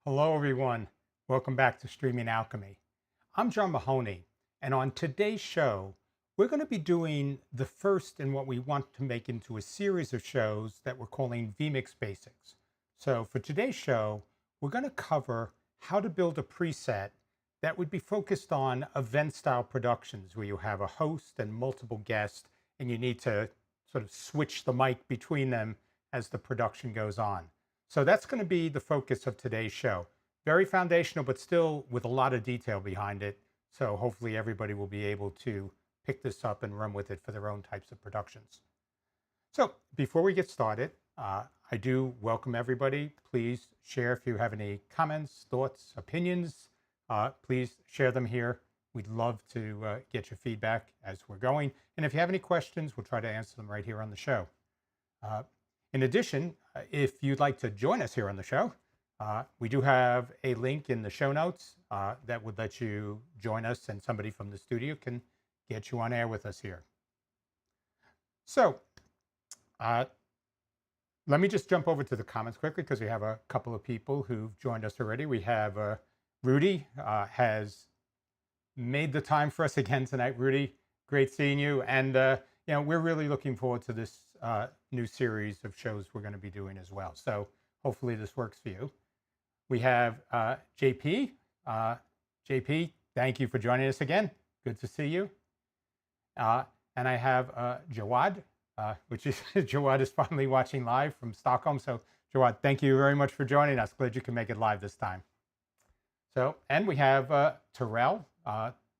Hello, everyone. Welcome back to Streaming Alchemy. I'm John Mahoney, and on today's show, we're going to be doing the first in what we want to make into a series of shows that we're calling vMix Basics. So for today's show, we're going to cover how to build a preset that would be focused on event-style productions where you have a host and multiple guests, and you need to sort of switch the mic between them as the production goes on. So that's going to be the focus of today's show. Very foundational, but still with a lot of detail behind it. So hopefully everybody will be able to pick this up and run with it for their own types of productions. So before we get started, I do welcome everybody. Please share if you have any comments, thoughts, opinions. Please share them here. We'd love to get your feedback as we're going. And if you have any questions, we'll try to answer them right here on the show. In addition, if you'd like to join us here on the show, we do have a link in the show notes that would let you join us, and somebody from the studio can get you on air with us here. So let me just jump over to the comments quickly because we have a couple of people who've joined us already. We have Rudy has made the time for us again tonight. Rudy, great seeing you. And we're really looking forward to this new series of shows we're going to be doing as well. So hopefully this works for you. We have JP. JP, thank you for joining us again. Good to see you. And I have Jawad, which is Jawad is finally watching live from Stockholm. So Jawad, thank you very much for joining us. Glad you can make it live this time. So, and we have Terrell.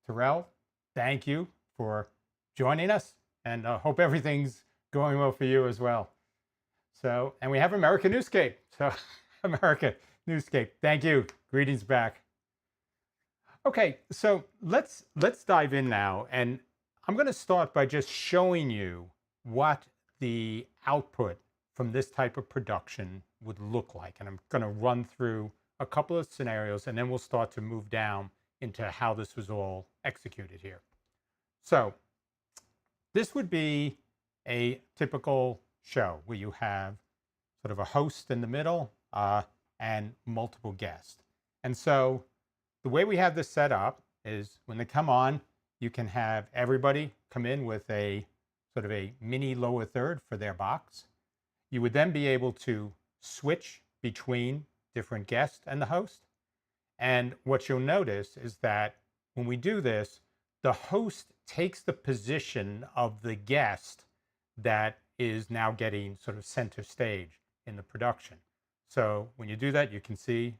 Terrell, thank you for joining us, and hope everything's going well for you as well. So, and we have America Newscape. So, America Newscape, thank you. Greetings back. Okay, so let's dive in now, and I'm going to start by just showing you what the output from this type of production would look like, and I'm going to run through a couple of scenarios, and then we'll start to move down into how this was all executed here. So this would be a typical show where you have sort of a host in the middle and multiple guests. And so the way we have this set up is when they come on, you can have everybody come in with a sort of a mini lower third for their box. You would then be able to switch between different guests and the host. And what you'll notice is that when we do this, the host takes the position of the guest that is now getting sort of center stage in the production. So when you do that, you can see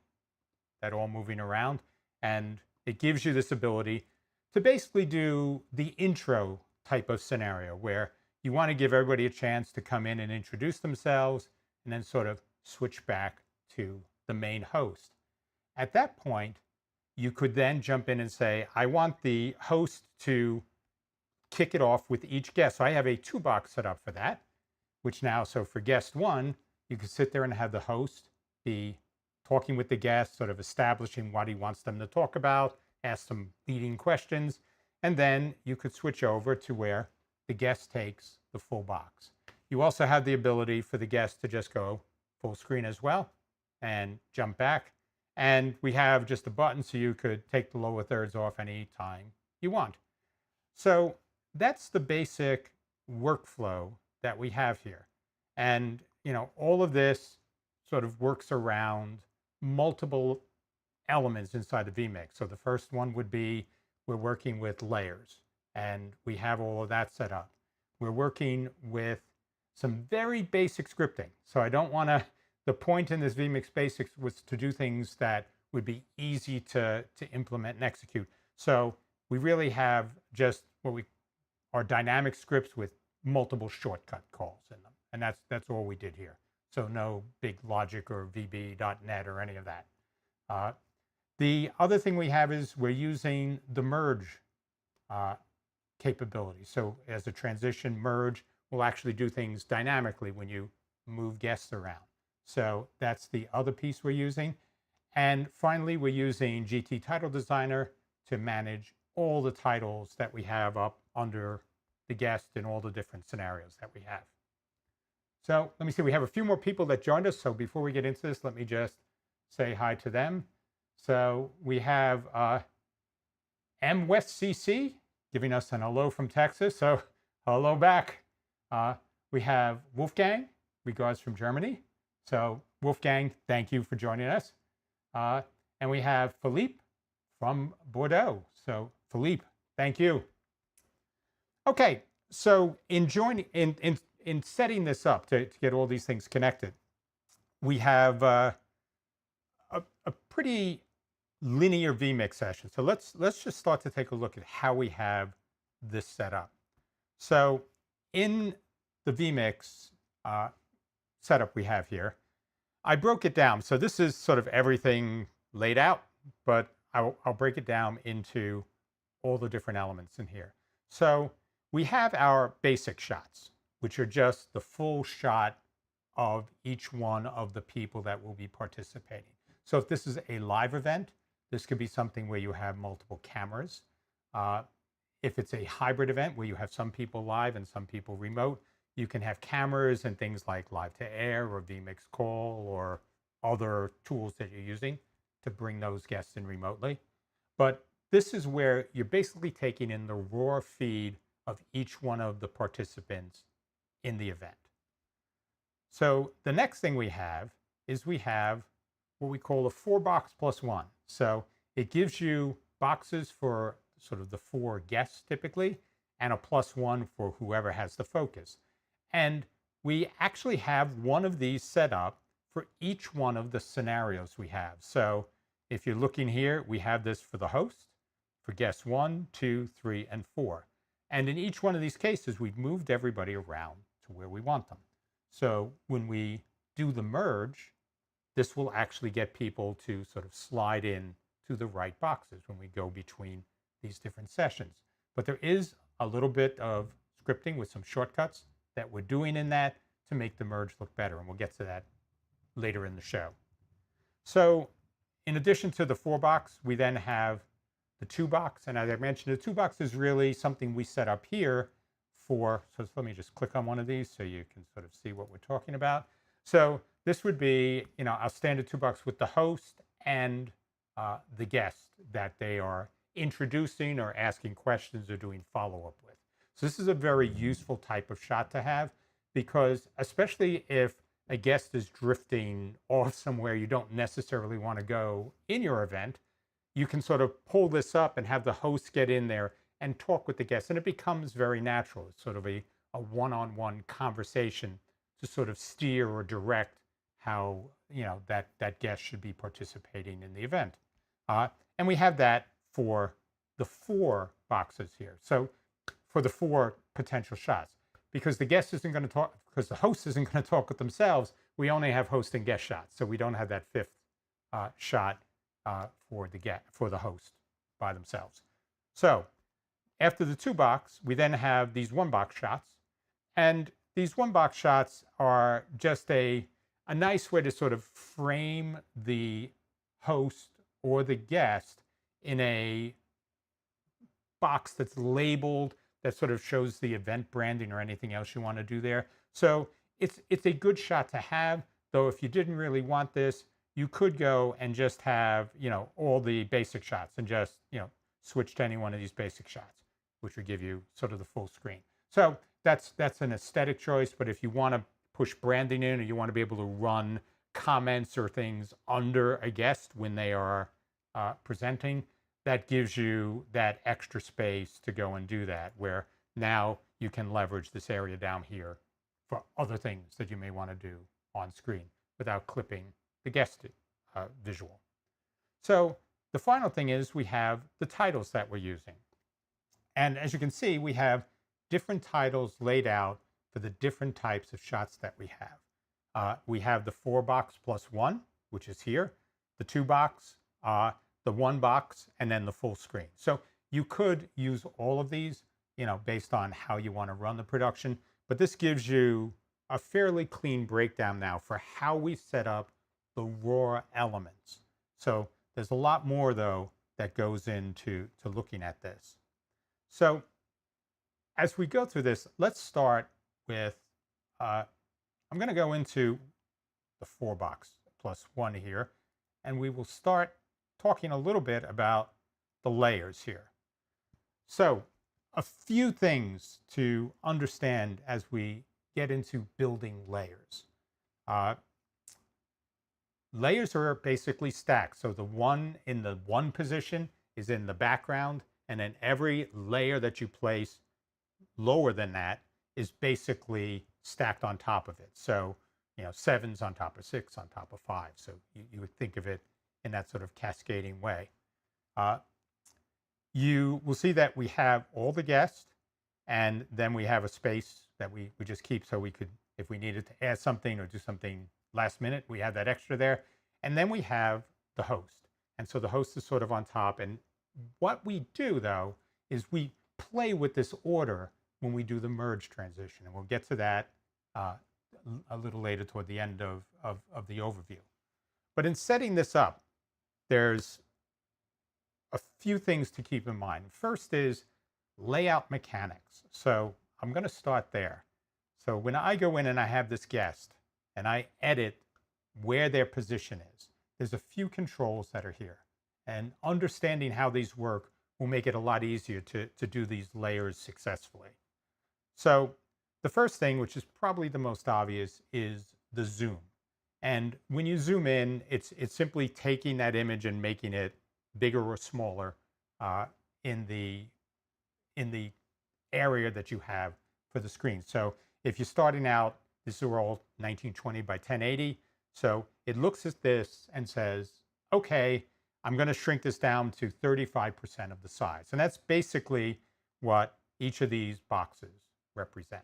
that all moving around, and it gives you this ability to basically do the intro type of scenario where you want to give everybody a chance to come in and introduce themselves and then sort of switch back to the main host. At that point, you could then jump in and say, I want the host to kick it off with each guest. So I have a 2-box set up for that, which now, so for guest 1, you could sit there and have the host be talking with the guest, sort of establishing what he wants them to talk about, ask some leading questions, and then you could switch over to where the guest takes the full box. You also have the ability for the guest to just go full screen as well and jump back. And we have just a button so you could take the lower thirds off any time you want. So that's the basic workflow that we have here. And, all of this sort of works around multiple elements inside the vMix. So the first one would be we're working with layers, and we have all of that set up. We're working with some very basic scripting. So I don't want to, the point in this vMix Basics was to do things that would be easy to implement and execute. So we really have just what are dynamic scripts with multiple shortcut calls in them. And that's all we did here. So no big logic or VB.net or any of that. The other thing we have is we're using the merge capability. So as a transition merge, we'll actually do things dynamically when you move guests around. So that's the other piece we're using. And finally, we're using GT Title Designer to manage all the titles that we have up under the guest in all the different scenarios that we have. So let me see, we have a few more people that joined us. So before we get into this, let me just say hi to them. So we have M West CC giving us an hello from Texas. So hello back. We have Wolfgang, regards from Germany. So Wolfgang, thank you for joining us. And we have Philippe from Bordeaux. So Philippe, thank you. Okay, so in setting this up to get all these things connected, we have a pretty linear vMix session. So let's just start to take a look at how we have this set up. So in the vMix setup we have here, I broke it down. So this is sort of everything laid out, but I'll break it down into all the different elements in here. So we have our basic shots, which are just the full shot of each one of the people that will be participating. So if this is a live event, this could be something where you have multiple cameras. If it's a hybrid event where you have some people live and some people remote, you can have cameras and things like live to air or vMix call or other tools that you're using to bring those guests in remotely. But this is where you're basically taking in the raw feed of each one of the participants in the event. So the next thing we have is we have what we call a 4box+1. So it gives you boxes for sort of the 4 guests typically, and a +1 for whoever has the focus. And we actually have one of these set up for each one of the scenarios we have. So if you're looking here, we have this for the host, for guests 1, 2, 3, and 4. And in each one of these cases, we've moved everybody around to where we want them. So when we do the merge, this will actually get people to sort of slide in to the right boxes when we go between these different sessions. But there is a little bit of scripting with some shortcuts that we're doing in that to make the merge look better. And we'll get to that later in the show. So in addition to the 4-box, we then have the 2-box. And as I mentioned, the 2-box is really something we set up here for, so let me just click on one of these so you can sort of see what we're talking about. So this would be, our standard 2-box with the host and the guest that they are introducing or asking questions or doing follow-up with. So this is a very useful type of shot to have, because especially if a guest is drifting off somewhere you don't necessarily want to go in your event, you can sort of pull this up and have the host get in there and talk with the guest. And it becomes very natural. It's sort of a one-on-one conversation to sort of steer or direct how, that guest should be participating in the event. And we have that for the 4 boxes here. So for the 4 potential shots, because the guest isn't going to talk, because the host isn't going to talk with themselves, we only have host and guest shots. So we don't have that 5th shot for the host by themselves. So after the 2-box, we then have these 1-box shots. And these 1-box shots are just a nice way to sort of frame the host or the guest in a box that's labeled, that sort of shows the event branding or anything else you want to do there. So it's a good shot to have, though if you didn't really want this, you could go and just have, all the basic shots and just, switch to any one of these basic shots, which would give you sort of the full screen. So that's an aesthetic choice, but if you want to push branding in, or you want to be able to run comments or things under a guest when they are presenting, that gives you that extra space to go and do that, where now you can leverage this area down here for other things that you may want to do on screen without clipping the guest visual. So the final thing is we have the titles that we're using. And as you can see, we have different titles laid out for the different types of shots that we have. We have the 4box+1, which is here, the 2-box, the 1-box, and then the full screen. So you could use all of these, based on how you want to run the production, but this gives you a fairly clean breakdown now for how we set up the raw elements. So there's a lot more, though, that goes into looking at this. So as we go through this, let's start with, I'm going to go into the 4box+1 here. and we will start talking a little bit about the layers here. So a few things to understand as we get into building layers. Uh, Layers are basically stacks. So the one in the one position is in the background, and then every layer that you place lower than that is basically stacked on top of it. So, sevens on top of six on top of five. So you would think of it in that sort of cascading way. You will see that we have all the guests, and then we have a space that we just keep so we could, if we needed to add something or do something last minute, we have that extra there. And then we have the host. And so the host is sort of on top. And what we do, though, is we play with this order when we do the merge transition. And we'll get to that a little later toward the end of the overview. But in setting this up, there's a few things to keep in mind. First is layout mechanics. So I'm going to start there. So when I go in and I have this guest and I edit where their position is, there's a few controls that are here. And understanding how these work will make it a lot easier to do these layers successfully. So the first thing, which is probably the most obvious, is the zoom. And when you zoom in, it's simply taking that image and making it bigger or smaller in the area that you have for the screen. So if you're starting out, this is all 1920 by 1080. So it looks at this and says, okay, I'm going to shrink this down to 35% of the size. And that's basically what each of these boxes represent.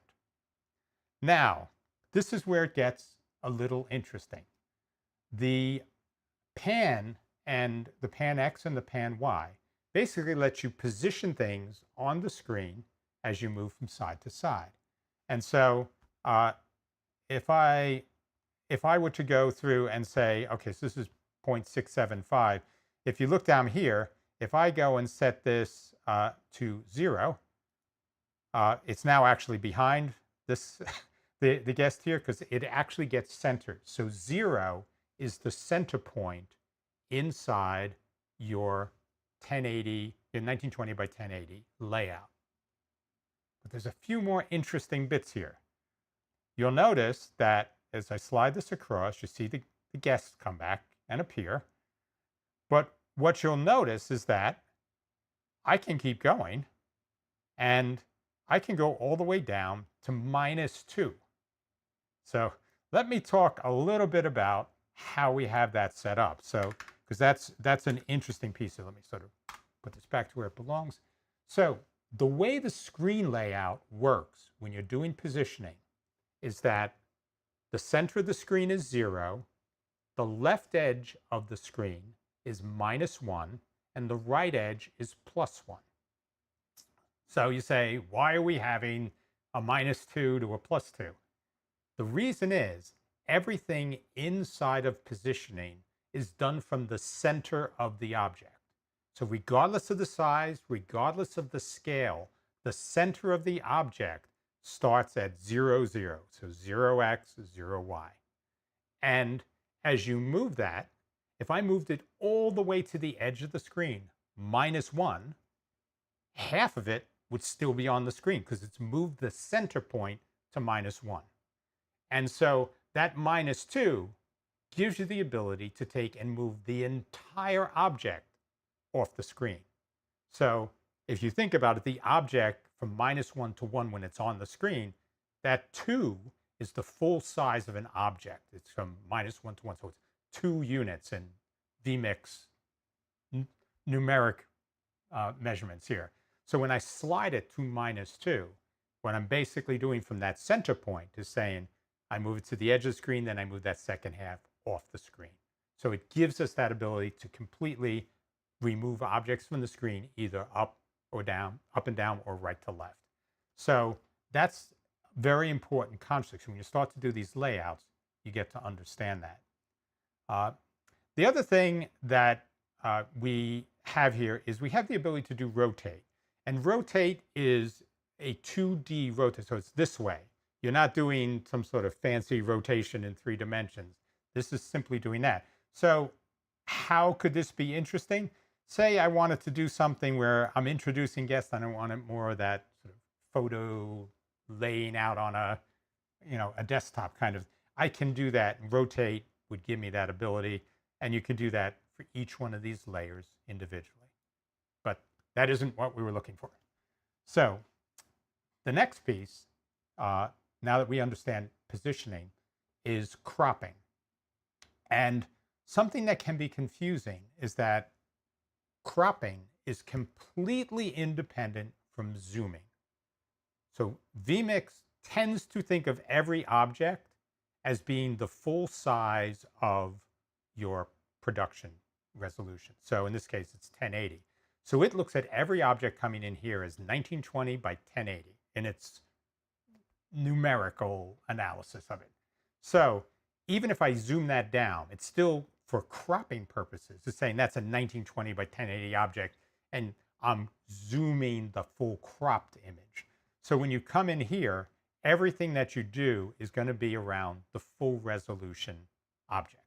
Now, this is where it gets a little interesting. The pan and the pan X and the pan Y basically let you position things on the screen as you move from side to side. And so if I were to go through and say, okay, so this is 0.675, if you look down here, if I go and set this to 0, it's now actually behind this the guest here because it actually gets centered. So 0 is the center point inside your 1080, your 1920 by 1080 layout. But there's a few more interesting bits here. You'll notice that as I slide this across, you see the guests come back and appear. But what you'll notice is that I can keep going and I can go all the way down to -2. So let me talk a little bit about how we have that set up. So, because that's an interesting piece. So let me sort of put this back to where it belongs. So the way the screen layout works when you're doing positioning is that the center of the screen is 0, the left edge of the screen is -1, and the right edge is +1. So you say, why are we having a -2 to a +2? The reason is everything inside of positioning is done from the center of the object. So regardless of the size, regardless of the scale, the center of the object starts at 0, 0. So 0x, 0y. And as you move that, if I moved it all the way to the edge of the screen, -1, half of it would still be on the screen because it's moved the center point to -1. And so that -2 gives you the ability to take and move the entire object off the screen. So if you think about it, the object from -1 to 1 when it's on the screen, that 2 is the full size of an object. It's from -1 to 1. So it's 2 units in vMix numeric measurements here. So when I slide it to -2, what I'm basically doing from that center point is saying, I move it to the edge of the screen, then I move that second half off the screen. So it gives us that ability to completely remove objects from the screen, either up or down, up and down, or right to left. So that's very important context. When you start to do these layouts, you get to understand that. The other thing that we have here is we have the ability to do rotate. And rotate is a 2D rotate, so it's this way. You're not doing some sort of fancy rotation in 3 dimensions. This is simply doing that. So how could this be interesting? Say I wanted to do something where I'm introducing guests and I want it more of that sort of photo laying out on a, a desktop kind of. I can do that, and rotate would give me that ability. And you can do that for each one of these layers individually. But that isn't what we were looking for. So the next piece, now that we understand positioning, is cropping. And something that can be confusing is that cropping is completely independent from zooming. So vMix tends to think of every object as being the full size of your production resolution. So in this case, it's 1080. So it looks at every object coming in here as 1920 by 1080 in its numerical analysis of it. So even if I zoom that down, it's still, for cropping purposes, it's saying that's a 1920 by 1080 object, and I'm zooming the full cropped image. So when you come in here, everything that you do is going to be around the full resolution object.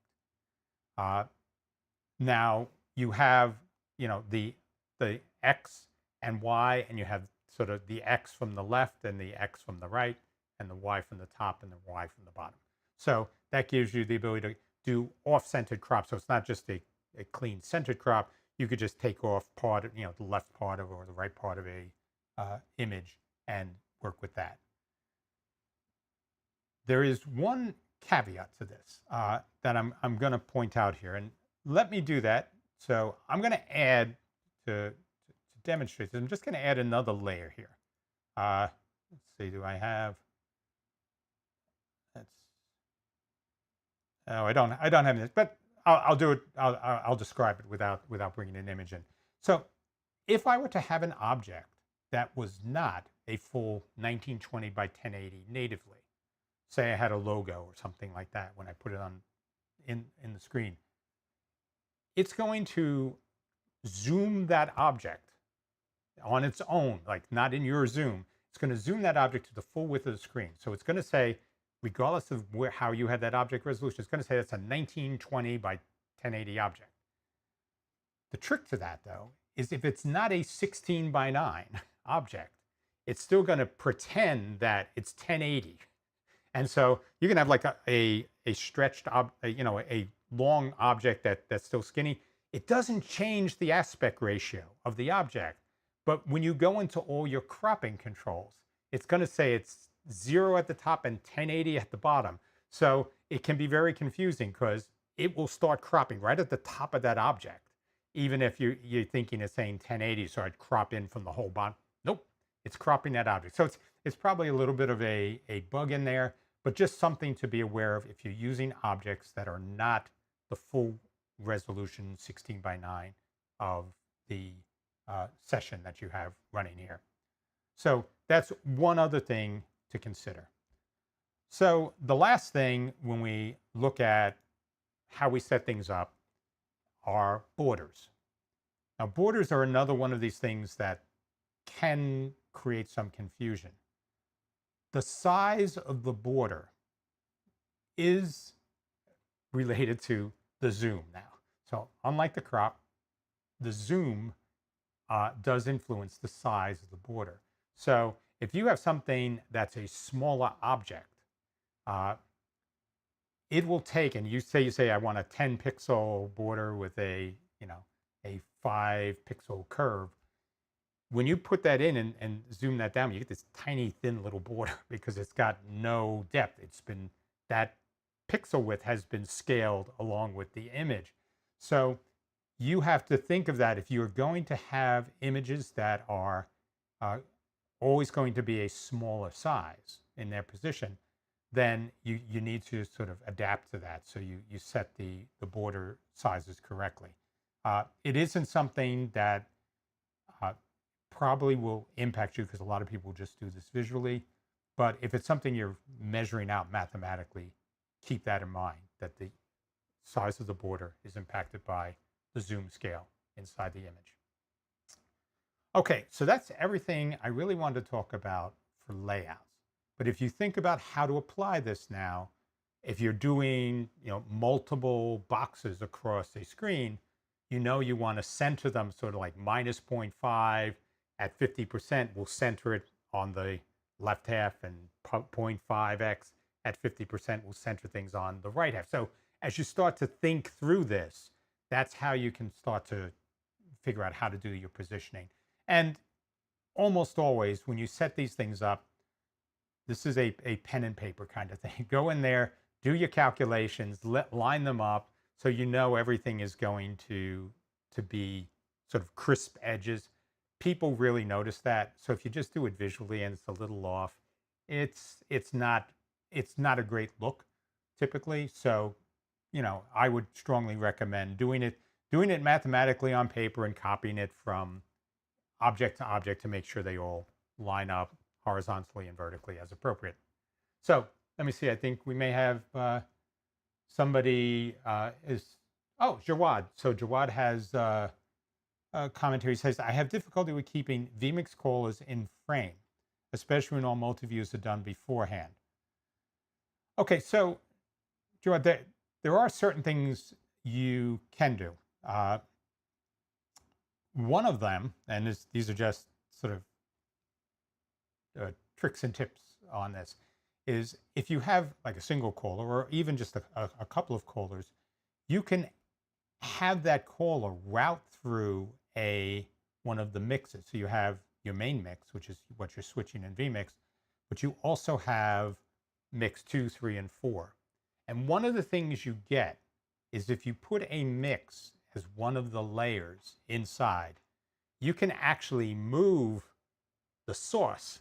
Now you have, the X and Y, and you have sort of the X from the left and the X from the right, and the Y from the top and the Y from the bottom. So that gives you the ability to do off-centered crop. So it's not just a clean centered crop. You could just take off part of, the left part of or the right part of a image and work with that. There is one caveat to this that I'm going to point out here, and let me do that. So I'm going to add to demonstrate this. I'm just going to add another layer here. Let's see, do I have? Oh, I don't have this, but I'll do it. I'll describe it without bringing an image in. So if I were to have an object that was not a full 1920 by 1080 natively, say I had a logo or something like that when I put it on in the screen, it's going to zoom that object on its own, like not in your zoom. It's going to zoom that object to the full width of the screen. So it's going to say, regardless of how you had that object resolution, it's going to say that's a 1920 by 1080 object. The trick to that, though, is if it's not a 16 by 9 object, it's still going to pretend that it's 1080. And so you can have like a stretched, a long object that's still skinny. It doesn't change the aspect ratio of the object. But when you go into all your cropping controls, it's going to say it's 0 at the top and 1080 at the bottom. So it can be very confusing because it will start cropping right at the top of that object, even if you're thinking it's saying 1080, so I'd crop in from the whole bottom. Nope, it's cropping that object. So it's probably a little bit of a bug in there, but just something to be aware of if you're using objects that are not the full resolution 16 by 9 of the session that you have running here. So that's one other thing to consider. So the last thing when we look at how we set things up are borders. Now, borders are another one of these things that can create some confusion. The size of the border is related to the zoom now. So unlike the crop, the zoom does influence the size of the border. So if you have something that's a smaller object, it will take, and you say I want a 10 pixel border with a 5 pixel curve. When you put that in and zoom that down, you get this tiny thin little border because it's got no depth. That pixel width has been scaled along with the image. So you have to think of that if you're going to have images that are always going to be a smaller size in their position, then you need to sort of adapt to that. So you set the border sizes correctly. It isn't something that probably will impact you because a lot of people just do this visually. But if it's something you're measuring out mathematically, keep that in mind, that the size of the border is impacted by the zoom scale inside the image. Okay, so that's everything I really wanted to talk about for layouts. But if you think about how to apply this now, If you're doing, multiple boxes across a screen, you want to center them sort of like minus zero point 0.5 at 50% will center it on the left half, and 0.5x at 50% will center things on the right half. So as you start to think through this, that's how you can start to figure out how to do your positioning. And almost always when you set these things up, this is a pen and paper kind of thing. Go in there, do your calculations, line them up so everything is going to be sort of crisp edges. People really notice that. So if you just do it visually and it's a little off, it's not a great look typically. So, I would strongly recommend doing it mathematically on paper and copying it from object to object to make sure they all line up horizontally and vertically as appropriate. So let me see. I think we may have somebody Jawad. So Jawad has a commentary. He says, I have difficulty with keeping vMix callers in frame, especially when all multi-views are done beforehand. Okay, so Jawad, there are certain things you can do. One of them, and these are just sort of tricks and tips on this, is if you have like a single caller or even just a couple of callers, you can have that caller route through one of the mixes. So you have your main mix, which is what you're switching in vMix, but you also have mix 2, 3, and 4. And one of the things you get is if you put a mix as one of the layers inside, you can actually move the source.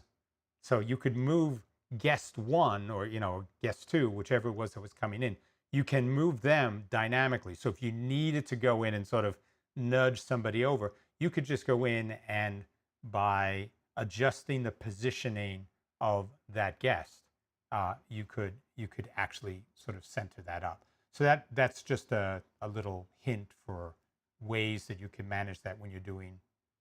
So you could move guest 1 or guest 2, whichever it was that was coming in. You can move them dynamically. So if you needed to go in and sort of nudge somebody over, you could just go in and by adjusting the positioning of that guest, you could actually sort of center that up. So that's just a little hint for ways that you can manage that when you're doing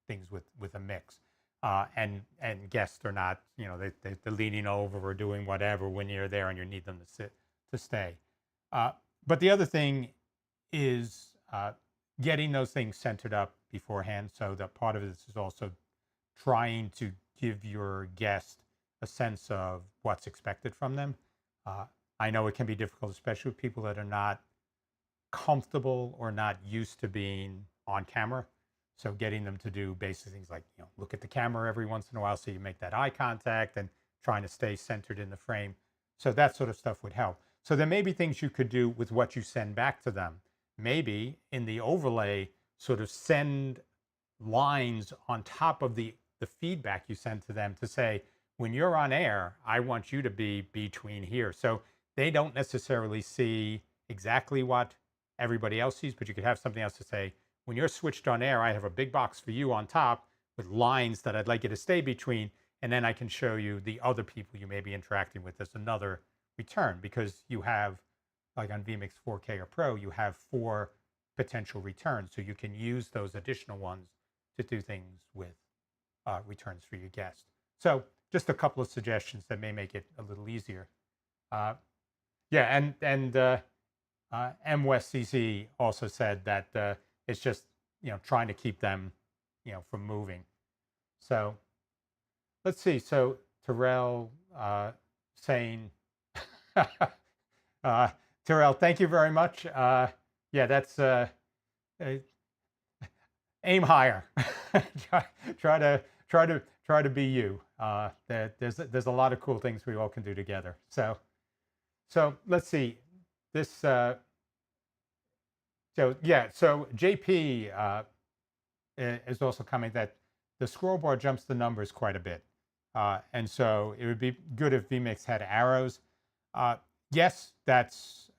things with a mix. And guests are not, they're leaning over or doing whatever when you're there and you need them to stay. But the other thing is getting those things centered up beforehand. So that part of this is also trying to give your guest a sense of what's expected from them. I know it can be difficult, especially with people that are not comfortable or not used to being on camera. So getting them to do basic things like, look at the camera every once in a while so you make that eye contact and trying to stay centered in the frame. So that sort of stuff would help. So there may be things you could do with what you send back to them. Maybe in the overlay, sort of send lines on top of the feedback you send to them to say, when you're on air, I want you to be between here. So they don't necessarily see exactly what everybody else sees, but you could have something else to say, when you're switched on air, I have a big box for you on top with lines that I'd like you to stay between. And then I can show you the other people you may be interacting with as another return, because you have, like on vMix 4K or Pro, you have 4 potential returns. So you can use those additional ones to do things with returns for your guest. So just a couple of suggestions that may make it a little easier. MWestCC also said that it's just, trying to keep them, from moving. So let's see. So Terrell saying, Terrell, thank you very much. Yeah, that's aim higher. try to be you. There's a lot of cool things we all can do together. So let's see this. So JP is also commenting that the scroll bar jumps the numbers quite a bit, and so it would be good if vMix had arrows. Yes, that's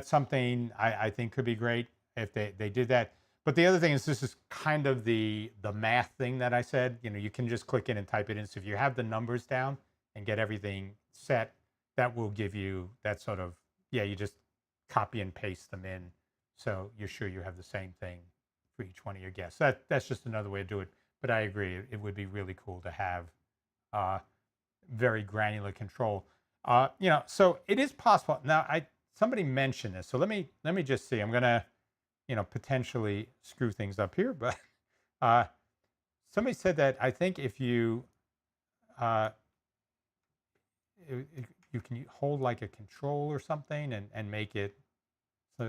something I think could be great if they did that. But the other thing is, this is kind of the math thing that I said. You can just click in and type it in. So if you have the numbers down and get everything set, that will give you that sort of, you just copy and paste them in. So you're sure you have the same thing for each one of your guests. That's just another way to do it. But I agree, it would be really cool to have very granular control. So it is possible. Now, somebody mentioned this, so let me just see. I'm gonna, potentially screw things up here, but uh, somebody said that I think if you uh, you can hold like a control or something and make it.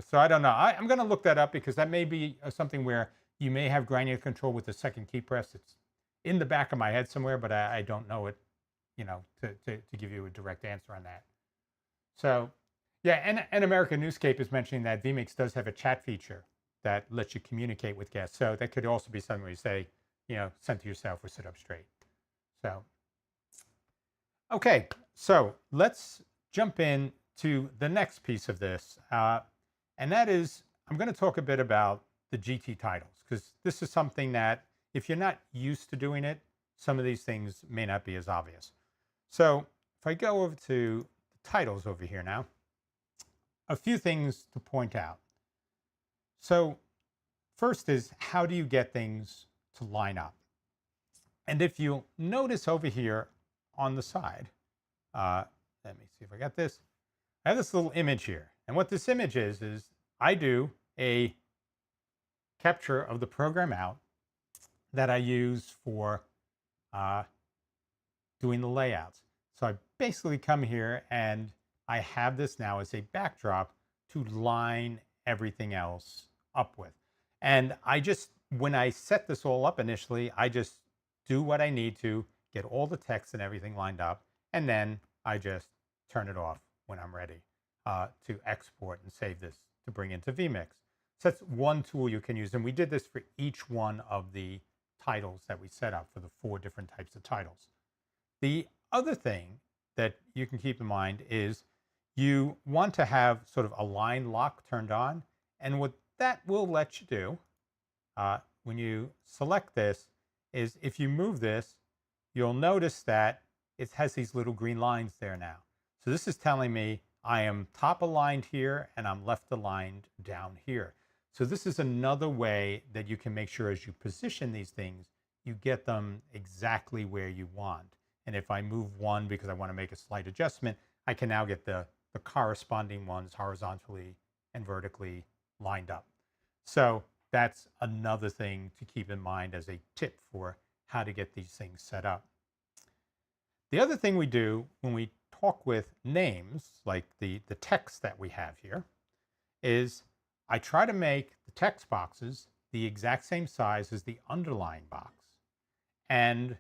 So I don't know. I'm going to look that up because that may be something where you may have granular control with the second key press. It's in the back of my head somewhere, but I don't know it, to give you a direct answer on that. So, yeah, and American Newscape is mentioning that vMix does have a chat feature that lets you communicate with guests. So that could also be something where you say, center yourself or sit up straight. So, okay, so let's jump in to the next piece of this. And that is, I'm going to talk a bit about the GT titles, because this is something that if you're not used to doing it, some of these things may not be as obvious. So if I go over to the titles over here now, a few things to point out. So first is, how do you get things to line up? And if you'll notice over here on the side, let me see if I got this. I have this little image here. And what this image is I do a capture of the program out that I use for doing the layouts. So I basically come here and I have this now as a backdrop to line everything else up with. And when I set this all up initially, I just do what I need to get all the text and everything lined up. And then I just turn it off when I'm ready to export and save this to bring into vMix. So that's one tool you can use. And we did this for each one of the titles that we set up for the 4 different types of titles. The other thing that you can keep in mind is you want to have sort of a line lock turned on. And what that will let you do when you select this is if you move this, you'll notice that it has these little green lines there now. So this is telling me I am top aligned here and I'm left aligned down here. So this is another way that you can make sure as you position these things, you get them exactly where you want. And if I move one because I want to make a slight adjustment, I can now get the corresponding ones horizontally and vertically lined up. So that's another thing to keep in mind as a tip for how to get these things set up. The other thing we do when we talk with names, like the text that we have here, is I try to make the text boxes the exact same size as the underlying box. And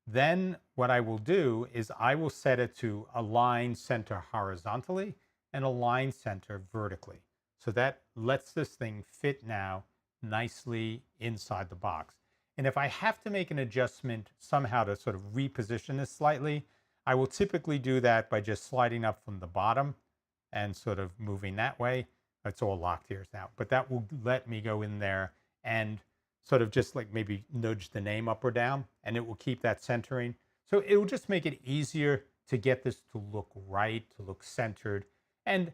then what I will do is I will set it to align center horizontally and align center vertically. So that lets this thing fit now nicely inside the box. And if I have to make an adjustment somehow to sort of reposition this slightly, I will typically do that by just sliding up from the bottom and sort of moving that way. It's all locked here now, but that will let me go in there and sort of just like maybe nudge the name up or down, and it will keep that centering. So it will just make it easier to get this to look right, to look centered. And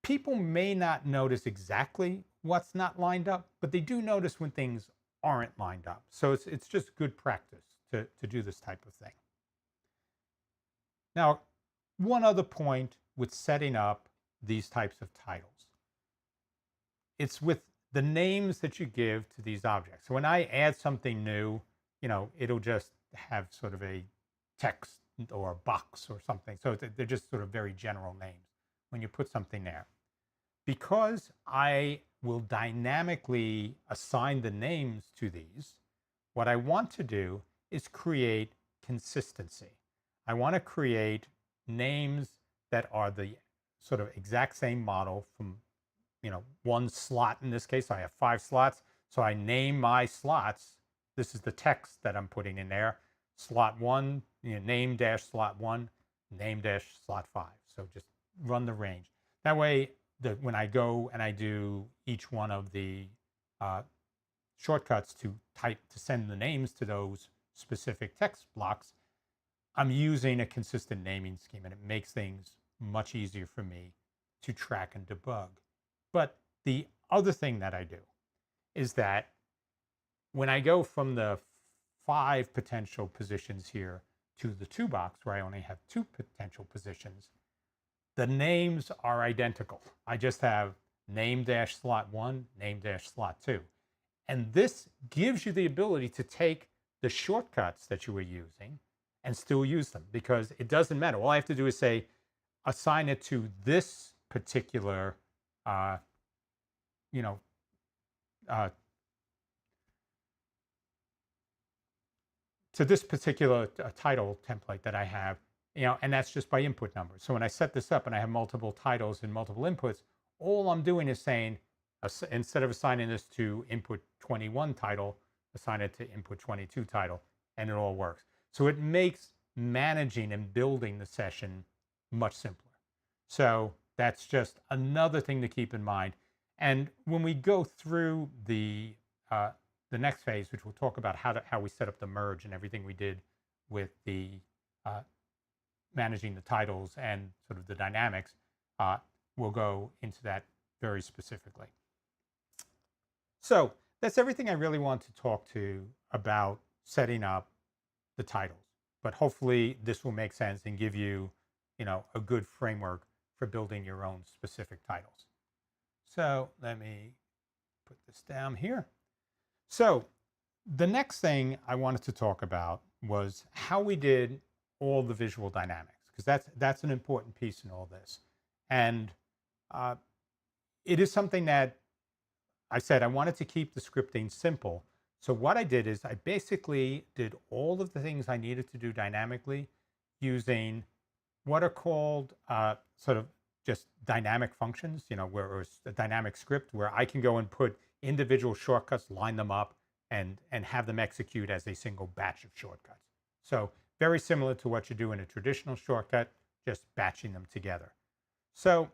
people may not notice exactly what's not lined up, but they do notice when things aren't lined up. So it's just good practice to do this type of thing. Now, one other point with setting up these types of titles. It's with the names that you give to these objects. So when I add something new, it'll just have sort of a text or a box or something. So they're just sort of very general names when you put something there. Because I will dynamically assign the names to these, what I want to do is create consistency. I want to create names that are the sort of exact same model from, one slot. In this case, I have 5 slots. So I name my slots. This is the text that I'm putting in there. Slot 1, name dash slot 1, name dash slot 5. So just run the range. That way, when I go and I do each one of the shortcuts to send the names to those specific text blocks, I'm using a consistent naming scheme, and it makes things much easier for me to track and debug. But the other thing that I do is that when I go from the 5 potential positions here to the two box where I only have two potential positions, the names are identical. I just have name dash slot 1, name dash slot 2. And this gives you the ability to take the shortcuts that you were using and still use them, because it doesn't matter. All I have to do is say, assign it to this particular, you know, to this particular title template that I have, and that's just by input numbers. So when I set this up and I have multiple titles and multiple inputs, all I'm doing is saying, instead of assigning this to input 21 title, assign it to input 22 title, and it all works. So it makes managing and building the session much simpler. So that's just another thing to keep in mind. And when we go through the next phase, which we'll talk about how we set up the merge and everything we did with the managing the titles and sort of the dynamics, we'll go into that very specifically. So that's everything I really want to talk to about setting up the titles. But hopefully this will make sense and give you, a good framework for building your own specific titles. So let me put this down here. So the next thing I wanted to talk about was how we did all the visual dynamics, because that's an important piece in all this. And it is something that I said I wanted to keep the scripting simple. So what I did is I basically did all of the things I needed to do dynamically using what are called sort of just dynamic functions, where it's a dynamic script where I can go and put individual shortcuts, line them up, and have them execute as a single batch of shortcuts. So very similar to what you do in a traditional shortcut, just batching them together. So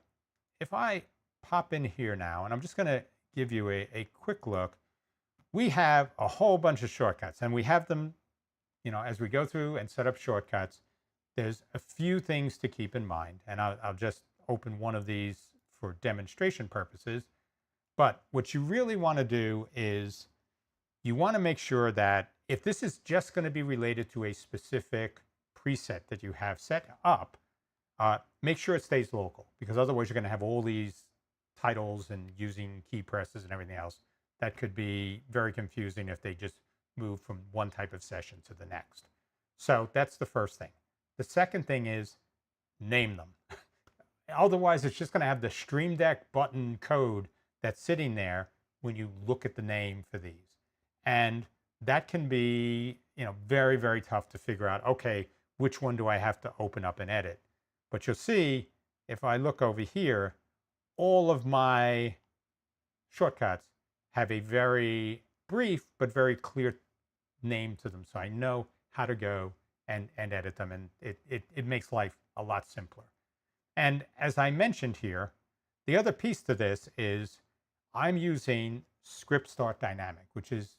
if I pop in here now, and I'm just going to give you a quick look, we have a whole bunch of shortcuts, and we have them, as we go through and set up shortcuts, there's a few things to keep in mind, and I'll just open one of these for demonstration purposes. But what you really want to do is you want to make sure that if this is just going to be related to a specific preset that you have set up, make sure it stays local, because otherwise you're going to have all these titles and using key presses and everything else. That could be very confusing if they just move from one type of session to the next. So that's the first thing. The second thing is name them. Otherwise, it's just going to have the Stream Deck button code that's sitting there when you look at the name for these. And that can be, very, very tough to figure out, okay, which one do I have to open up and edit? But you'll see, if I look over here, all of my shortcuts have a very brief but very clear name to them. So I know how to go and edit them, and it makes life a lot simpler. And as I mentioned here, the other piece to this is I'm using script start dynamic, which is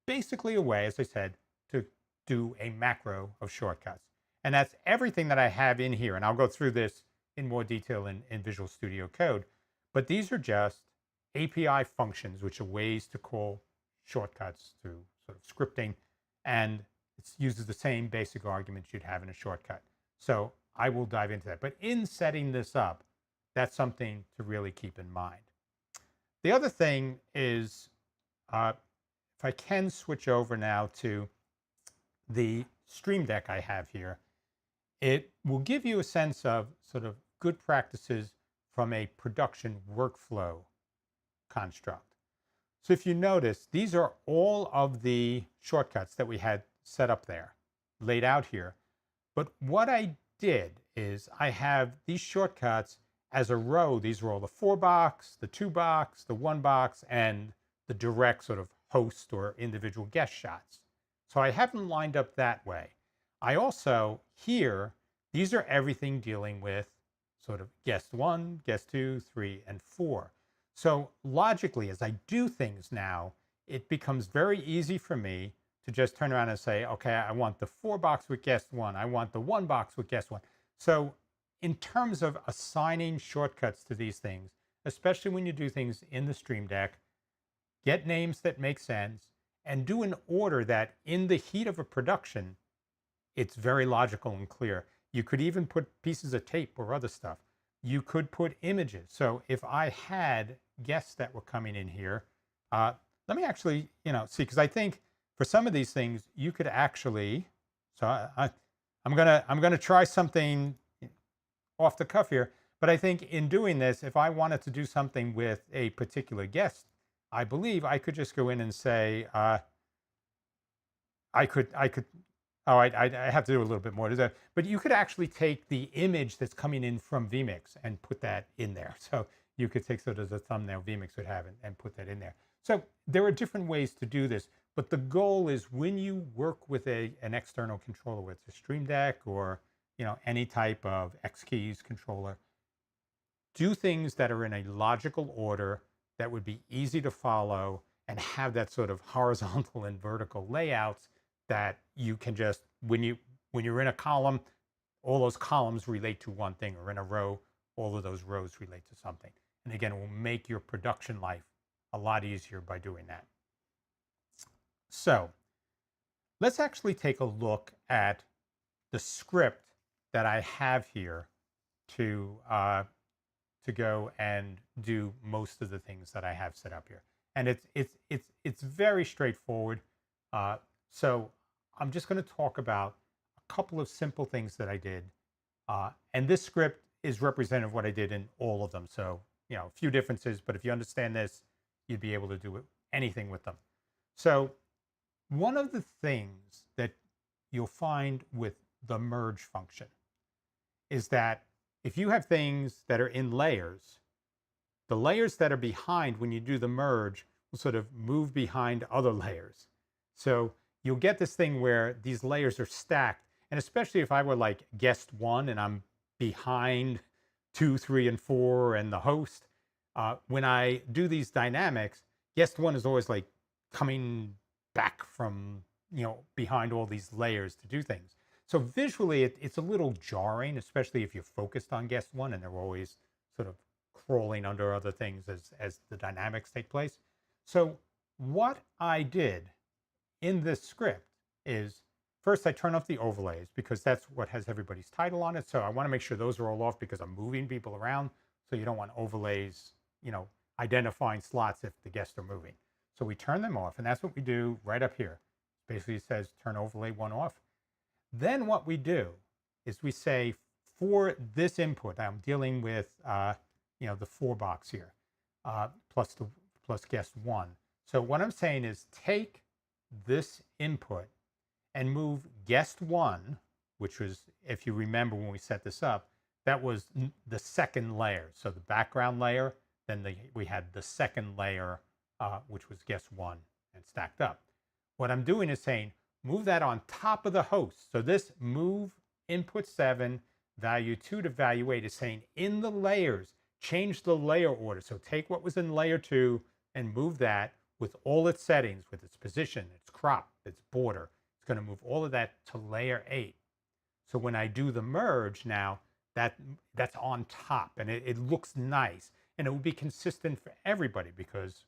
basically a way, as I said, to do a macro of shortcuts. And that's everything that I have in here. And I'll go through this in more detail in Visual Studio Code. But these are just API functions, which are ways to call shortcuts through sort of scripting. And it uses the same basic arguments you'd have in a shortcut. So I will dive into that. But in setting this up, that's something to really keep in mind. The other thing is, if I can switch over now to the Stream Deck I have here, it will give you a sense of sort of good practices from a production workflow construct. So if you notice, these are all of the shortcuts that we had set up there, laid out here. But what I did is I have these shortcuts as a row. These are all the 4 box, the 2 box, the 1 box, and the direct sort of host or individual guest shots. So I have them lined up that way. I also, here, these are everything dealing with sort of guest 1, guest 2, 3, and 4. So logically, as I do things now, it becomes very easy for me to just turn around and say, okay, I want the 4 box with guest 1. I want the 1 box with guest 1. So in terms of assigning shortcuts to these things, especially when you do things in the Stream Deck, get names that make sense and do an order that in the heat of a production, it's very logical and clear. You could even put pieces of tape or other stuff. You could put images. So if I had guests that were coming in here, let me actually, see, because I think for some of these things you could actually. So I'm gonna try something off the cuff here, but I think in doing this, if I wanted to do something with a particular guest, I believe I could just go in and say, I could, oh, I have to do a little bit more to that, but you could actually take the image that's coming in from vMix and put that in there. So you could take sort of the thumbnail vMix would have and put that in there. So there are different ways to do this, but the goal is when you work with an external controller, whether it's a Stream Deck or any type of X keys controller, do things that are in a logical order that would be easy to follow and have that sort of horizontal and vertical layouts that you can just, when you're in a column, all those columns relate to one thing, or in a row, all of those rows relate to something. And again, it will make your production life a lot easier by doing that. So let's actually take a look at the script that I have here to go and do most of the things that I have set up here. And it's very straightforward. So I'm just going to talk about a couple of simple things that I did. And this script is representative of what I did in all of them. So, a few differences, but if you understand this, you'd be able to do anything with them. So one of the things that you'll find with the merge function is that if you have things that are in layers, the layers that are behind when you do the merge will sort of move behind other layers. So you'll get this thing where these layers are stacked. And especially if I were like guest 1 and I'm behind 2, 3, and 4 and the host, when I do these dynamics, guest 1 is always like coming back from, behind all these layers to do things. So visually, it's a little jarring, especially if you're focused on guest 1 and they're always sort of crawling under other things as the dynamics take place. So what I did in this script is, first I turn off the overlays because that's what has everybody's title on it. So I want to make sure those are all off because I'm moving people around. So you don't want overlays, identifying slots if the guests are moving. So we turn them off, and that's what we do right up here. Basically, it says turn overlay 1 off. Then what we do is we say for this input, I'm dealing with, the 4 box here, plus guest 1. So what I'm saying is take this input and move guest 1, which was, if you remember when we set this up, that was the second layer. So the background layer, then we had the second layer, which was guest 1 and stacked up. What I'm doing is saying, move that on top of the host. So this move input 7, value 2 to value 8 is saying in the layers, change the layer order. So take what was in layer 2 and move that with all its settings, with its position, its crop, its border. It's going to move all of that to layer 8. So when I do the merge now, that's on top and it looks nice. And it will be consistent for everybody because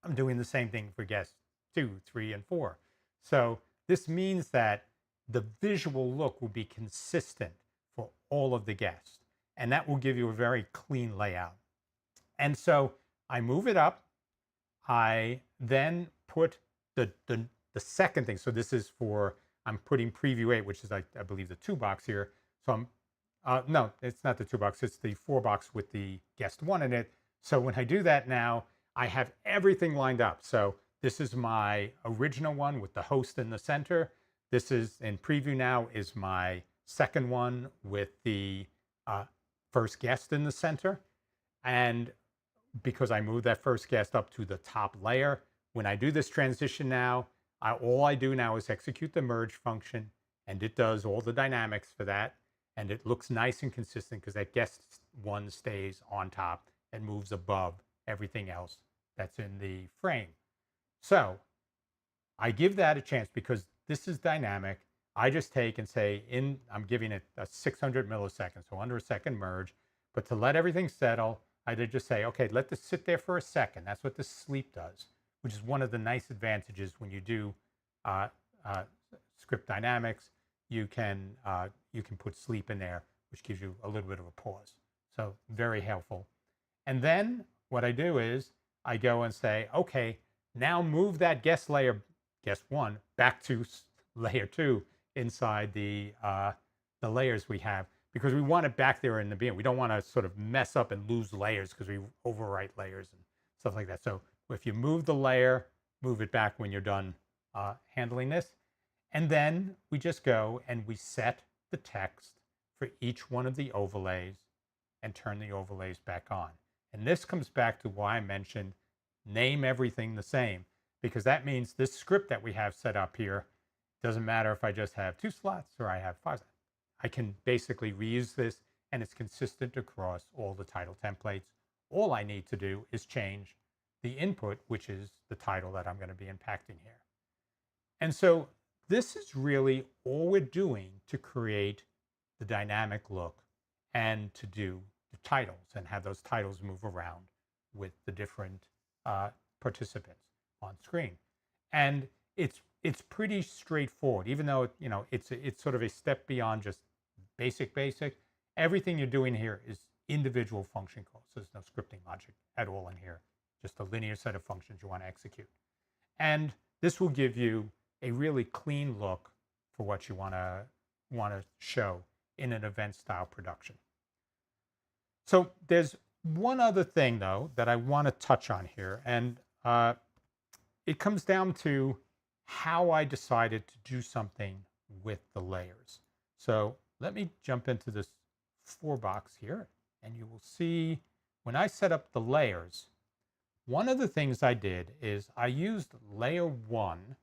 I'm doing the same thing for guests 2, 3, and 4. So this means that the visual look will be consistent for all of the guests. And that will give you a very clean layout. And so I move it up. I then put the second thing. So this is for, I'm putting preview 8, which is I believe the 2 box here. So I'm, no, it's not the 2 box. It's the 4 box with the guest 1 in it. So when I do that now, I have everything lined up. So this is my original one with the host in the center. This is in preview now is my second one with the first guest in the center. And because I moved that first guest up to the top layer, when I do this transition now, all I do now is execute the merge function and it does all the dynamics for that. And it looks nice and consistent because that guest 1 stays on top and moves above everything else that's in the frame. So I give that a chance because this is dynamic. I just take and say, I'm giving it a 600 milliseconds, so under a second merge. But to let everything settle, I did just say, okay, let this sit there for a second. That's what the sleep does, which is one of the nice advantages when you do script dynamics. you can put sleep in there, which gives you a little bit of a pause. So very helpful. And then what I do is I go and say, okay, now move that guest layer, guest one, back to layer two inside the layers we have, because we want it back there in the beginning. We don't want to sort of mess up and lose layers because we overwrite layers and stuff like that. So if you move the layer, move it back when you're done handling this. And then we just go and we set the text for each one of the overlays and turn the overlays back on. And this comes back to why I mentioned name everything the same, because that means this script that we have set up here doesn't matter if I just have 2 slots or I have 5 slots. I can basically reuse this, and it's consistent across all the title templates. All I need to do is change the input, which is the title that I'm going to be impacting here. And so this is really all we're doing to create the dynamic look and to do the titles and have those titles move around with the different participants on screen. And it's pretty straightforward, even though it's sort of a step beyond just basic. Everything you're doing here is individual function calls. So there's no scripting logic at all in here, just a linear set of functions you want to execute. And this will give you a really clean look for what you want to show in an event style production. So there's one other thing though that I want to touch on here, and it comes down to how I decided to do something with the layers. So let me jump into this 4 box here, and you will see when I set up the layers, one of the things I did is I used layer 1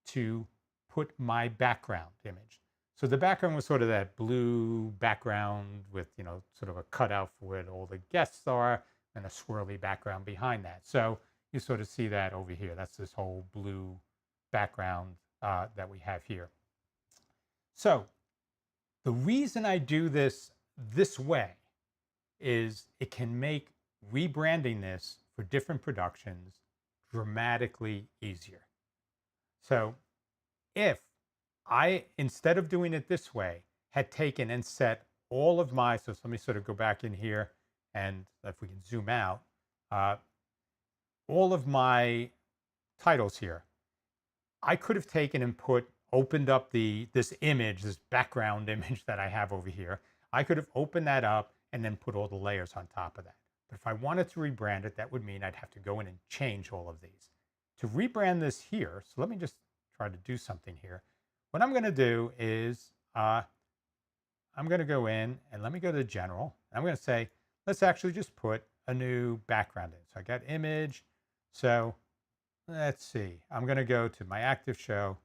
to put my background image. So the background was sort of that blue background with, sort of a cutout for where all the guests are and a swirly background behind that. So you sort of see that over here. That's this whole blue background that we have here. So the reason I do this way is it can make rebranding this for different productions dramatically easier. So if I, instead of doing it this way, had taken and set all of my, so let me sort of go back in here, and if we can zoom out, all of my titles here, I could have taken and opened up this image, this background image that I have over here. I could have opened that up and then put all the layers on top of that. But if I wanted to rebrand it, that would mean I'd have to go in and change all of these. To rebrand this here, so let me just try to do something here. What I'm going to do is I'm going to go in and let me go to general. I'm going to say, let's actually just put a new background in. So I got image. So let's see. I'm going to go to my active show,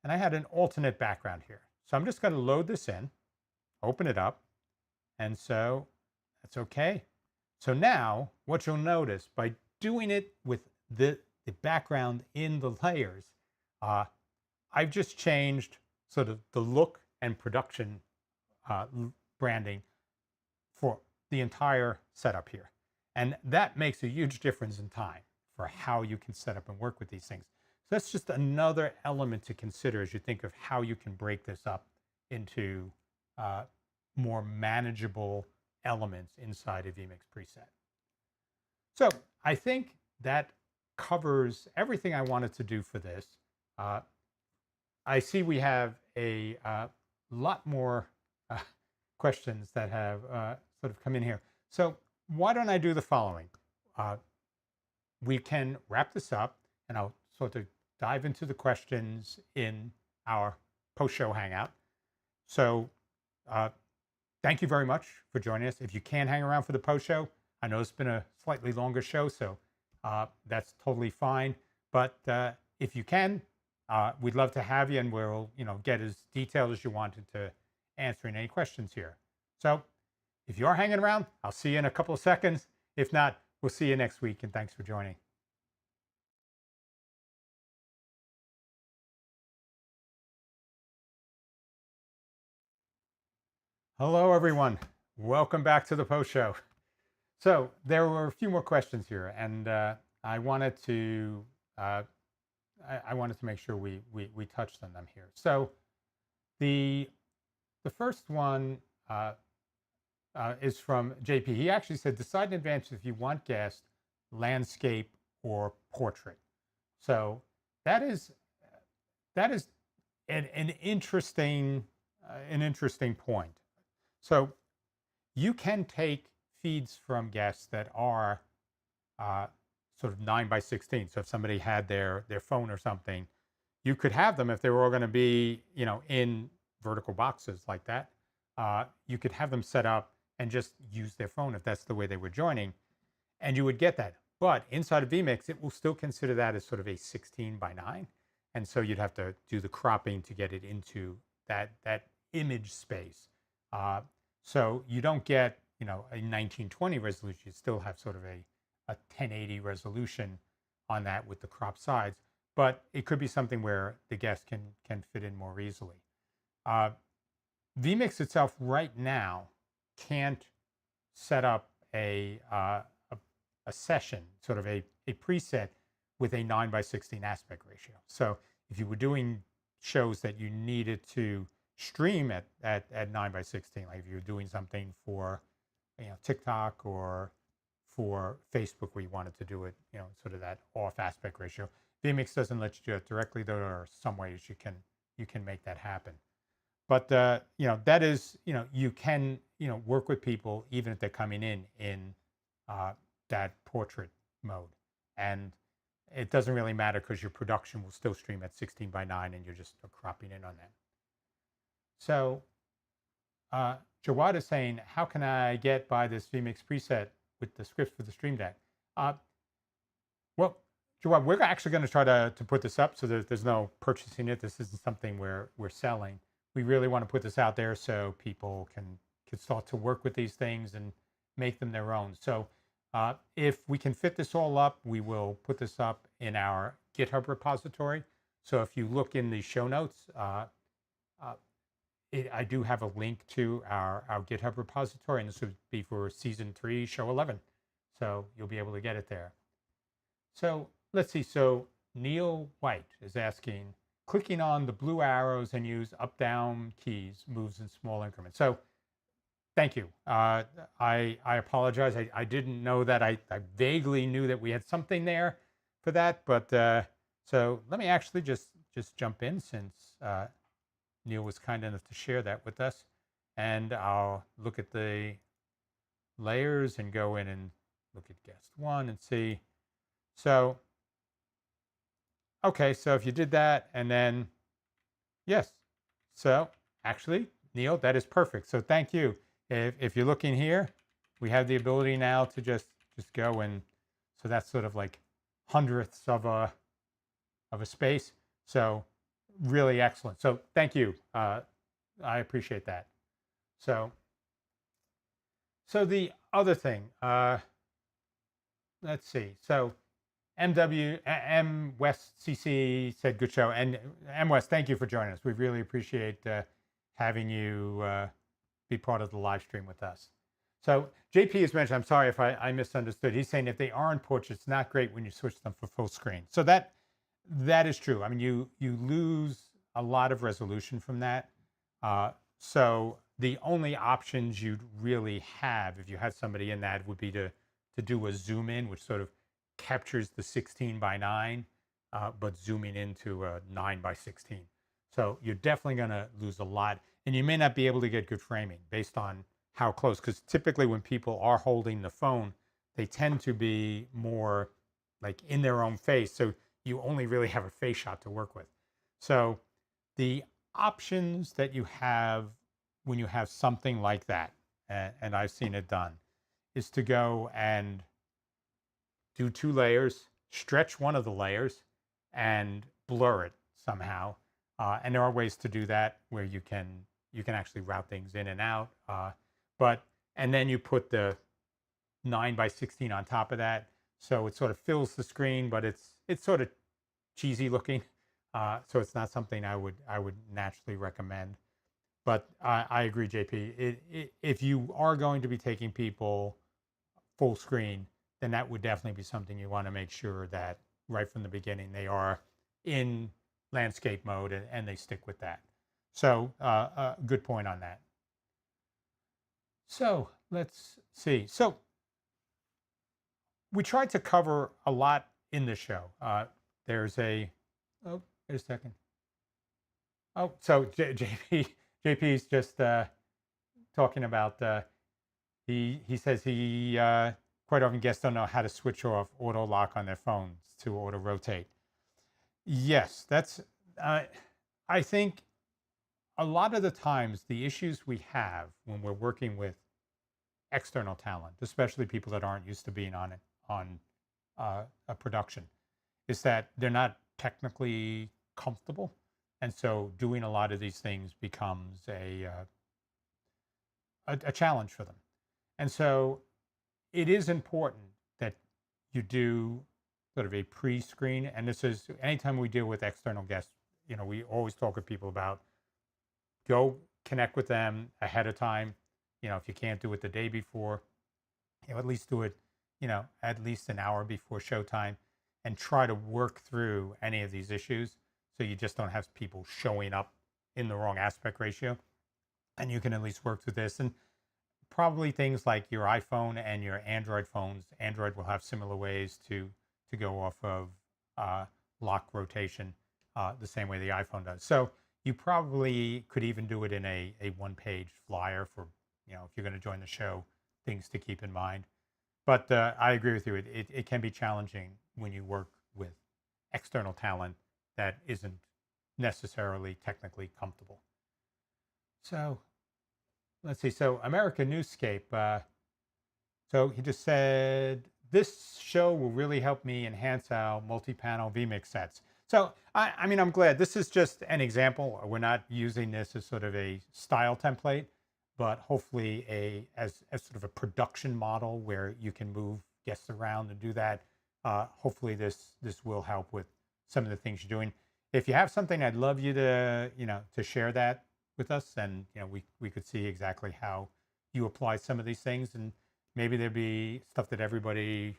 and I had an alternate background here. So I'm just going to load this in, open it up. And so that's okay. So now what you'll notice by doing it with the background in the layers, I've just changed sort of the look and production branding for the entire setup here. And that makes a huge difference in time for how you can set up and work with these things. So that's just another element to consider as you think of how you can break this up into more manageable elements inside a vMix preset. So I think that covers everything I wanted to do for this. I see we have a lot more questions that have sort of come in here. So why don't I do the following? We can wrap this up, and I'll sort of dive into the questions in our post-show hangout. So thank you very much for joining us. If you can hang around for the post-show, I know it's been a slightly longer show, so that's totally fine. But if you can, we'd love to have you, and we'll get as detailed as you wanted to answering any questions here. So if you're hanging around, I'll see you in a couple of seconds. If not, we'll see you next week, and thanks for joining. Hello, everyone. Welcome back to the post show. So there were a few more questions here, and I wanted to make sure we touched on them here. So the The first one is from JP. He actually said, decide in advance if you want guest, landscape, or portrait. So that is that is an interesting point. So you can take feeds from guests that are uh, sort of 9 by 16. So if somebody had their phone or something, you could have them if they were all going to be, in vertical boxes like that. You could have them set up and just use their phone if that's the way they were joining, and you would get that. But inside of vMix, it will still consider that as sort of a 16 by 9, and so you'd have to do the cropping to get it into that image space. So you don't get a 1920 resolution. You still have sort of a 1080 resolution on that with the crop sides, but it could be something where the guest can fit in more easily. vMix itself right now can't set up a session, sort of a preset with a 9 by 16 aspect ratio. So if you were doing shows that you needed to stream at 9 by 16, like if you're doing something for TikTok or for Facebook where you wanted to do it, sort of that off aspect ratio, vMix doesn't let you do it directly. There are some ways you can make that happen. But that is, you can work with people even if they're coming in that portrait mode, and it doesn't really matter because your production will still stream at 16 by 9, and you're just cropping in on that. So Jawad is saying, how can I get by this vMix preset with the scripts for the Stream Deck? Well, Jawad, we're actually going to try to put this up so there's no purchasing it. This isn't something we're selling. We really want to put this out there so people can start to work with these things and make them their own. So if we can fit this all up, we will put this up in our GitHub repository. So if you look in the show notes, I do have a link to our GitHub repository, and this would be for season 3, show 11. So you'll be able to get it there. So let's see. So Neil White is asking, clicking on the blue arrows and use up-down keys moves in small increments. So thank you. I apologize. I didn't know that. I vaguely knew that we had something there for that. But so let me actually just jump in since Neil was kind enough to share that with us. And I'll look at the layers and go in and look at guest 1 and see. So, okay, so if you did that and then, yes. So actually, Neil, that is perfect. So thank you. If you're looking here, we have the ability now to just go, and so that's sort of like hundredths of a space. So really excellent. So thank you. I appreciate that. So the other thing, let's see. So M West CC said good show, and M West, thank you for joining us. We really appreciate having you be part of the live stream with us. So JP has mentioned, I'm sorry if I misunderstood. He's saying if they aren't portraits, it's not great when you switch them for full screen. So that is true. I mean, you lose a lot of resolution from that. So the only options you'd really have if you had somebody in that would be to do a zoom in, which sort of captures the 16 by 9, but zooming into a 9 by 16. So you're definitely going to lose a lot, and you may not be able to get good framing based on how close, because typically when people are holding the phone, they tend to be more like in their own face. So you only really have a face shot to work with. So the options that you have when you have something like that, and I've seen it done, is to go and do 2 layers, stretch one of the layers, and blur it somehow. And there are ways to do that where you can actually route things in and out. And then you put the 9 by 16 on top of that, so it sort of fills the screen, but it's sort of cheesy looking. So it's not something I would naturally recommend. But I agree, JP. If you are going to be taking people full screen, then that would definitely be something you want to make sure that right from the beginning they are in landscape mode and they stick with that. So good point on that. So let's see. So we tried to cover a lot in the show. There's a, oh, wait a second. Oh, so JP's just talking about, he says he quite often guests don't know how to switch off auto lock on their phones to auto rotate. Yes, that's, I think a lot of the times the issues we have when we're working with external talent, especially people that aren't used to being on it, on a production, is that they're not technically comfortable, and so doing a lot of these things becomes a challenge for them. And so it is important that you do sort of a pre-screen. And this is anytime we deal with external guests, we always talk with people about go connect with them ahead of time. If you can't do it the day before, at least do it, at least an hour before showtime, and try to work through any of these issues so you just don't have people showing up in the wrong aspect ratio. And you can at least work through this. And probably things like your iPhone and your Android phones. Android will have similar ways to go off of lock rotation the same way the iPhone does. So you probably could even do it in a one-page flyer for, if you're going to join the show, things to keep in mind. But I agree with you. It can be challenging when you work with external talent that isn't necessarily technically comfortable. So let's see. So American Newscape. So he just said, this show will really help me enhance our multi-panel vMix sets. So, I mean, I'm glad. This is just an example. We're not using this as sort of a style template, but hopefully as sort of a production model where you can move guests around and do that. Hopefully this will help with some of the things you're doing. If you have something, I'd love you to, to share that with us, and we could see exactly how you apply some of these things, and maybe there'd be stuff that everybody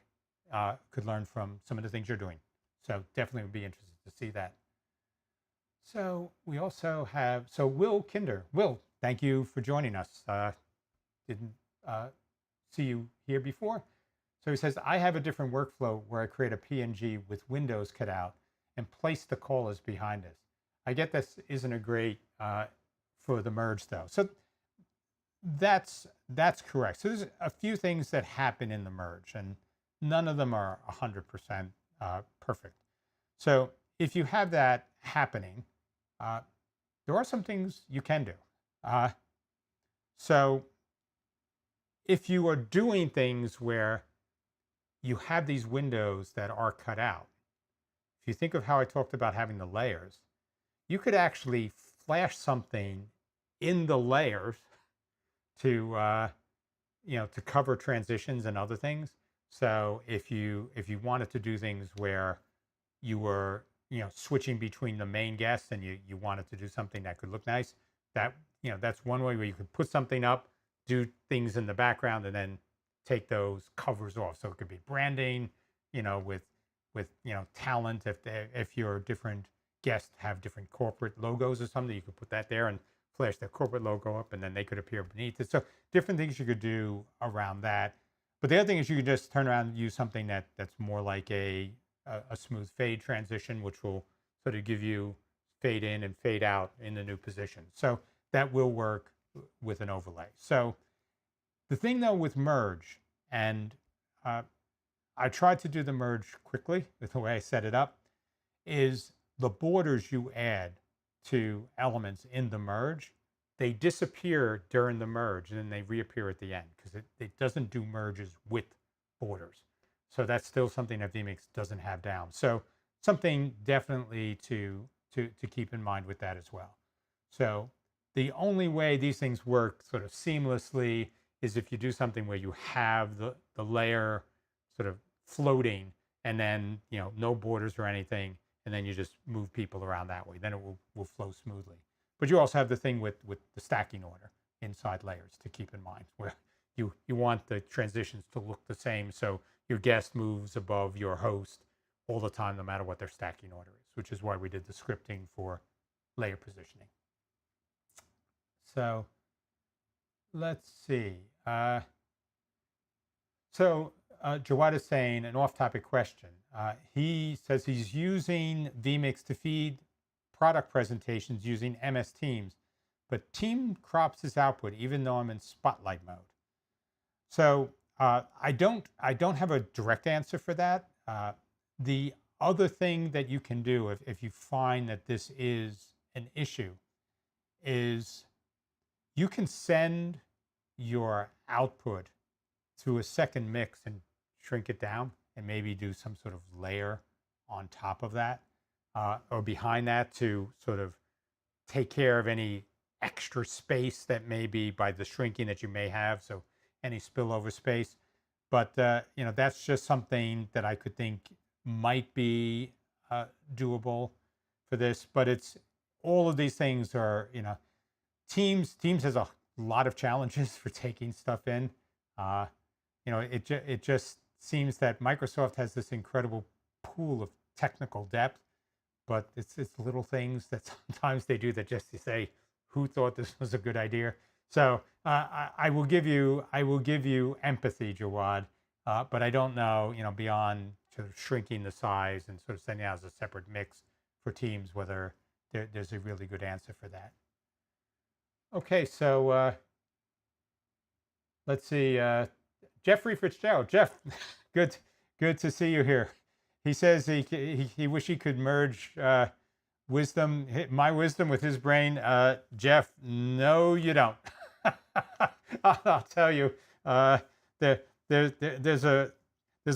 could learn from some of the things you're doing. So definitely would be interested to see that. So we also have, Will Kinder. Will, thank you for joining us. Didn't see you here before. So he says, I have a different workflow where I create a PNG with windows cut out and place the callers behind us. I get this isn't a great for the merge though. So that's correct. So there's a few things that happen in the merge, and none of them are 100% perfect. So if you have that happening, there are some things you can do. So if you are doing things where you have these windows that are cut out, if you think of how I talked about having the layers, you could actually flash something in the layers to to cover transitions and other things. So if you wanted to do things where you were switching between the main guests and you wanted to do something that could look nice, that that's one way where you could put something up, do things in the background, and then take those covers off. So it could be branding, with talent. If your different guests have different corporate logos or something, you could put that there and flash their corporate logo up, and then they could appear beneath it. So different things you could do around that. But the other thing is you could just turn around and use something that's more like a smooth fade transition, which will sort of give you fade in and fade out in the new position. So that will work with an overlay. So the thing though with merge, and I tried to do the merge quickly with the way I set it up, is the borders you add to elements in the merge, they disappear during the merge and then they reappear at the end because it doesn't do merges with borders. So that's still something that vMix doesn't have down. So something definitely to keep in mind with that as well. So the only way these things work sort of seamlessly is if you do something where you have the layer sort of floating and then no borders or anything, and then you just move people around that way. Then it will flow smoothly. But you also have the thing with the stacking order inside layers to keep in mind, where you want the transitions to look the same, so your guest moves above your host all the time, no matter what their stacking order is, which is why we did the scripting for layer positioning. So let's see. Jawad is saying an off-topic question. He says he's using vMix to feed product presentations using MS Teams, but Team crops his output even though I'm in Spotlight mode. So I don't have a direct answer for that. The other thing that you can do if you find that this is an issue is you can send your output to a second mix and shrink it down and maybe do some sort of layer on top of that or behind that to sort of take care of any extra space that may be by the shrinking that you may have. So any spillover space. But, that's just something that I could think might be doable for this. But it's all of these things are, Teams has a lot of challenges for taking stuff in. It just seems that Microsoft has this incredible pool of technical depth, but it's little things that sometimes they do that just to say, who thought this was a good idea? So I will give you empathy, Jawad, but I don't know, beyond sort of shrinking the size and sort of sending out as a separate mix for Teams, whether there's a really good answer for that. Okay, so let's see. Jeffrey Fitzgerald. Jeff, good to see you here. He says he wish he could merge my wisdom with his brain. Jeff, no, you don't. I'll tell you, there's a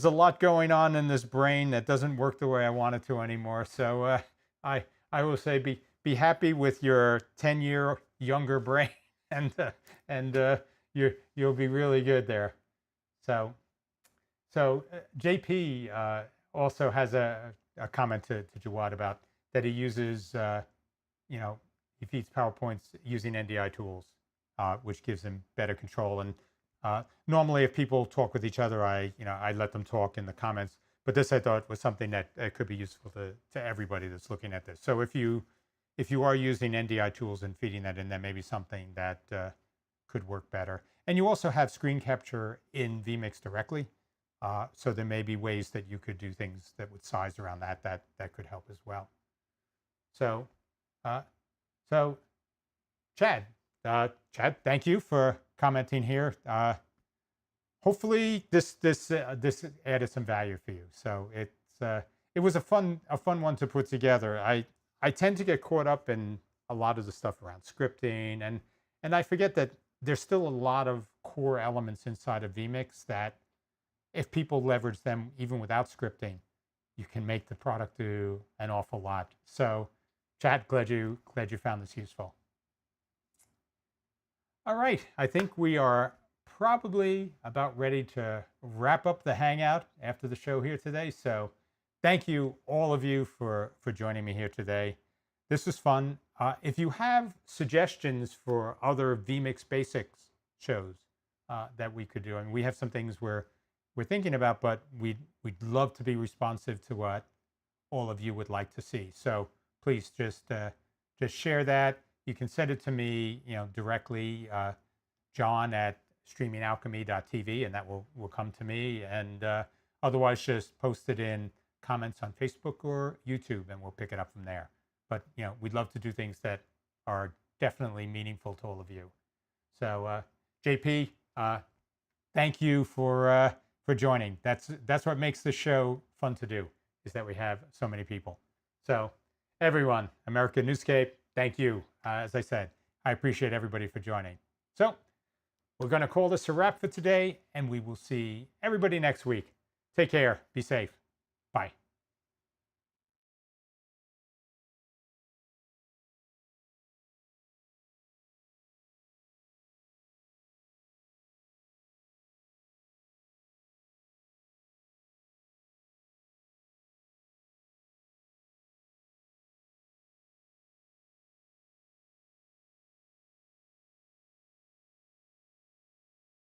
lot going on in this brain that doesn't work the way I want it to anymore. So I will say be happy with your 10-year younger brain, and you'll be really good there. So JP also has a comment to Jawad about that he uses, he feeds PowerPoints using NDI tools, which gives him better control. And normally if people talk with each other, I let them talk in the comments. But this I thought was something that could be useful to everybody that's looking at this. So if you are using NDI tools and feeding that in, that may be something that could work better. And you also have screen capture in vMix directly. So there may be ways that you could do things that would size around that could help as well. So Chad, thank you for commenting here. Hopefully this added some value for you. So it was a fun one to put together. I tend to get caught up in a lot of the stuff around scripting, and I forget that there's still a lot of core elements inside of vMix that if people leverage them even without scripting, you can make the product do an awful lot. So Chad, glad you found this useful. All right, I think we are probably about ready to wrap up the Hangout after the show here today. So thank you, all of you, for joining me here today. This was fun. If you have suggestions for other vMix Basics shows that we could do, and we have some things we're thinking about, but we'd love to be responsive to what all of you would like to see. So please just share that. You can send it to me, directly, John at streamingalchemy.tv, and that will come to me. And otherwise, just post it in comments on Facebook or YouTube, and we'll pick it up from there. But we'd love to do things that are definitely meaningful to all of you. So JP, thank you for joining. That's what makes the show fun to do, is that we have so many people. So everyone, America Newscape, thank you. As I said, I appreciate everybody for joining. So we're going to call this a wrap for today, and we will see everybody next week. Take care. Be safe.